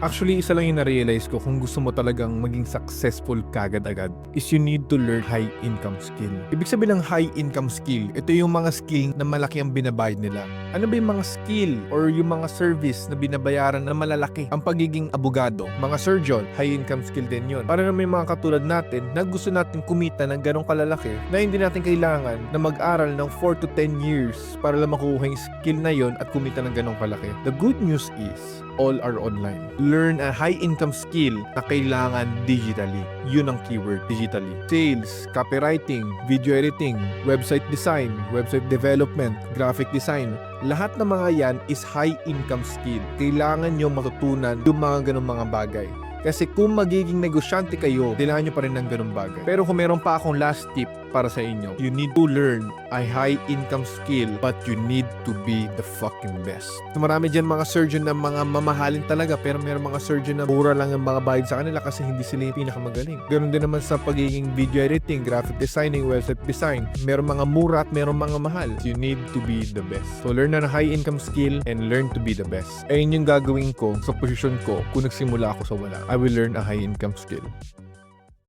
Actually, isa lang yung na-realize ko kung gusto mo talagang maging successful kagad-agad is you need to learn high income skill. Ibig sabihin ng high income skill, ito yung mga skill na malaki ang binabayad nila. Ano ba yung mga skill or yung mga service na binabayaran na malalaki? Ang pagiging abogado, mga surgeon, high income skill din yun. Para na may mga katulad natin na gusto natin kumita ng ganong kalalaki na hindi natin kailangan na mag-aral ng 4 to 10 years para lang makuha yung skill na yon at kumita ng ganong kalaki. The good news is, all are online. Learn a high income skill na kailangan digitally. Yun ang keyword, digitally. Sales, copywriting, video editing, website design, website development, graphic design. Lahat ng mga yan is high income skill. Kailangan nyo matutunan yung mga ganong mga bagay. Kasi kung magiging negosyante kayo, kailangan nyo pa rin ng ganong bagay. Pero kung meron pa akong last tip para sa inyo, you need to learn a high income skill but you need to be the fucking best. So, marami dyan mga surgeon na mga mamahalin talaga pero meron mga surgeon na mura lang ang mga bayad sa kanila kasi hindi sila yung pinakamagaling. Ganon din naman sa pagiging video editing, graphic designing, website design. Meron mga mura at meron mga mahal. You need to be the best. So learn na high income skill and learn to be the best. Ayun yung gagawin ko sa posisyon ko kung nagsimula ako sa wala. I will learn a high income skill.